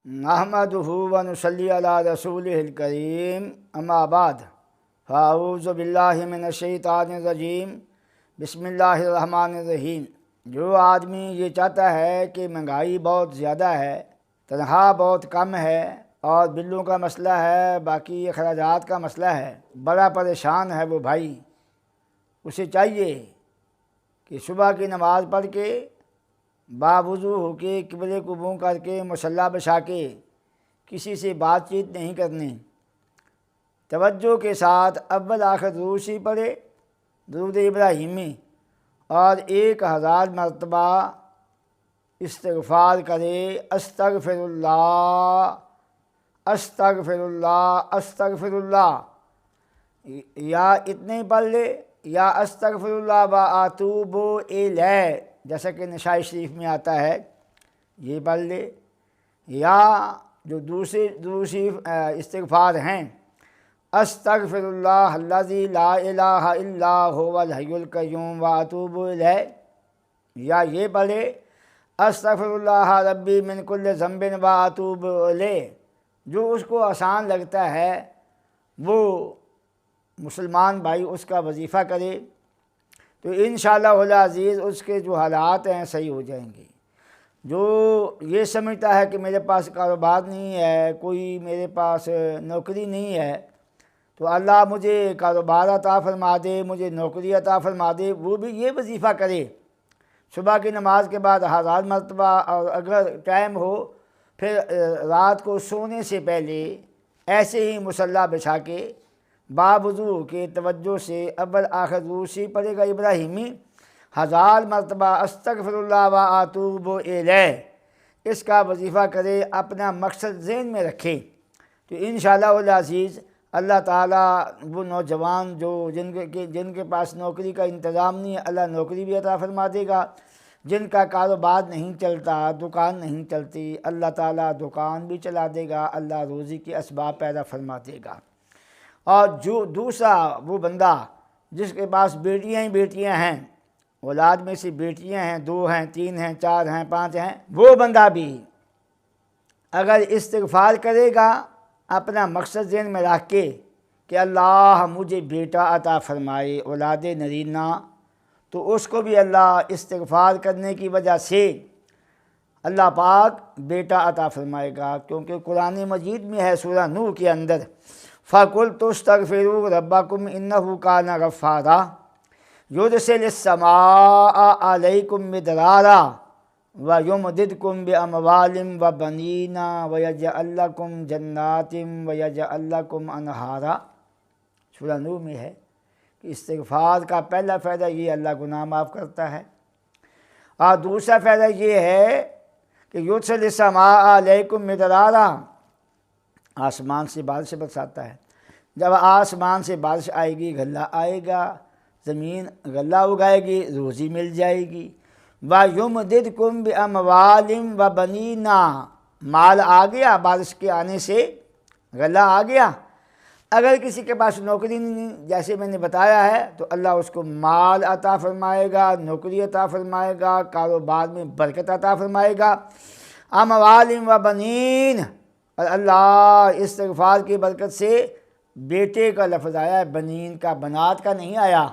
نحمدہ و نصلی علی رسولہ الکریم اما بعد فاعوذ باللہ من الشیطان الرجیم بسم اللہ الرحمن الرحیم۔ جو آدمی یہ چاہتا ہے کہ مہنگائی بہت زیادہ ہے، تنخواہ بہت کم ہے اور بلوں کا مسئلہ ہے، باقی اخراجات کا مسئلہ ہے، بڑا پریشان ہے وہ بھائی، اسے چاہیے کہ صبح کی نماز پڑھ کے باوضو ہو کے قبلے کو منہ کر کے مصلی بچھا کے کسی سے بات چیت نہیں کرنی، توجہ کے ساتھ اول آخر درود شریف پڑھے، درود ابراہیمی، اور 1000 مرتبہ استغفار کرے، استغفر اللہ استغفر اللہ استغفر اللہ، یا اتنے پڑھ لے یا استغفر اللہ و اتوب الیہ جیسا کہ نسائی شریف میں آتا ہے، یہ پڑھ لے، یا جو دوسرے شریف استغفار ہیں، استغفر اللہ الذی لا الہ الا هو الحی القیوم و اتوب الیہ، یا یہ پڑھے استغفر اللہ ربی من کل ذنب و اتوب الیہ۔ جو اس کو آسان لگتا ہے وہ مسلمان بھائی اس کا وظیفہ کرے تو انشاءاللہ العزیز اس کے جو حالات ہیں صحیح ہو جائیں گے۔ جو یہ سمجھتا ہے کہ میرے پاس کاروبار نہیں ہے، کوئی میرے پاس نوکری نہیں ہے، تو اللہ مجھے کاروبار عطا فرما دے، مجھے نوکری عطا فرما دے، وہ بھی یہ وظیفہ کرے صبح کی نماز کے بعد 1000 مرتبہ، اور اگر ٹائم ہو پھر رات کو سونے سے پہلے ایسے ہی مصلی بچھا کے باوضو کے توجہ سے اول آخر درود شریف پڑھے گا ابراہیمی، 1000 مرتبہ استغفر اللہ و اتوب الیہ، اس کا وظیفہ کرے، اپنا مقصد ذہن میں رکھے تو انشاءاللہ العزیز اللہ تعالیٰ وہ نوجوان جن کے پاس نوکری کا انتظام نہیں ہے، اللہ نوکری بھی عطا فرما دے گا۔ جن کا کاروبار نہیں چلتا، دکان نہیں چلتی، اللہ تعالیٰ دکان بھی چلا دے گا، اللہ روزی کے اسباب پیدا فرما دے گا۔ اور جو دوسرا وہ بندہ جس کے پاس بیٹیاں ہی بیٹیاں ہیں، اولاد میں سے بیٹیاں ہیں، 2 ہیں، 3 ہیں، 4 ہیں، 5 ہیں، وہ بندہ بھی اگر استغفار کرے گا اپنا مقصد ذہن میں رکھ کے کہ اللہ مجھے بیٹا عطا فرمائے، اولاد نرینہ، تو اس کو بھی اللہ استغفار کرنے کی وجہ سے اللہ پاک بیٹا عطا فرمائے گا، کیونکہ قرآن مجید میں ہے سورہ نوح کے اندر فَقُلْتُ اسْتَغْفِرُوا رَبَّكُمْ إِنَّهُ كَانَ غَفَّارًا يُرْسِلِ السَّمَاءَ عَلَيْكُمْ مِدْرَارًا وَيُمْدِدْكُمْ بِأَمْوَالٍ وَبَنِينَ وَيَجْعَلْ لَكُمْ جَنَّاتٍ وَيَجْعَلْ لَكُمْ أَنْهَارًا۔ سورہ نوح میں ہے کہ استغفار کا پہلا فائدہ یہ اللہ گناہ معاف کرتا ہے، اور دوسرا فائدہ یہ ہے کہ یُرْسِلِ السَّمَاءَ عَلَيْكُمْ مِدْرَارًا، آسمان سے بارش برساتا ہے، جب آسمان سے بارش آئے گی غلہ آئے گا، زمین غلہ اگائے گی، روزی مل جائے گی۔ وَيُمْدِدْكُمْ بِأَمْوَالٍ وَبَنِينَ، مال آ گیا، بارش کے آنے سے غلہ آ گیا۔ اگر کسی کے پاس نوکری نہیں جیسے میں نے بتایا ہے تو اللہ اس کو مال عطا فرمائے گا، نوکری عطا فرمائے گا، کاروبار میں برکت عطا فرمائے گا۔ اموال و بنین، اور اللہ استغفار کی برکت سے بیٹے کا لفظ آیا ہے، بنین کا، بنات کا نہیں آیا،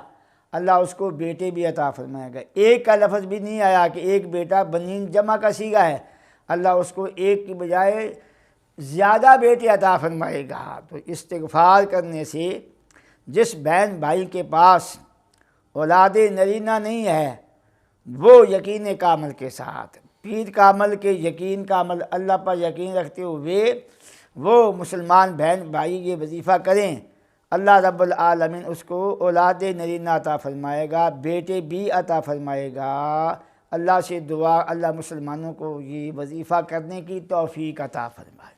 اللہ اس کو بیٹے بھی عطا فرمائے گا۔ ایک کا لفظ بھی نہیں آیا کہ ایک بیٹا، بنین جمع کا صیغہ ہے، اللہ اس کو ایک کی بجائے زیادہ بیٹے عطا فرمائے گا۔ تو استغفار کرنے سے جس بہن بھائی کے پاس اولاد نرینہ نہیں ہے، وہ یقین کامل کے ساتھ، پیر کامل کے یقین کامل، اللہ پر یقین رکھتے ہوئے وہ مسلمان بہن بھائی یہ وظیفہ کریں، اللہ رب العالمین اس کو اولاد نرینہ عطا فرمائے گا، بیٹے بھی عطا فرمائے گا۔ اللہ سے دعا اللہ مسلمانوں کو یہ وظیفہ کرنے کی توفیق عطا فرمائے۔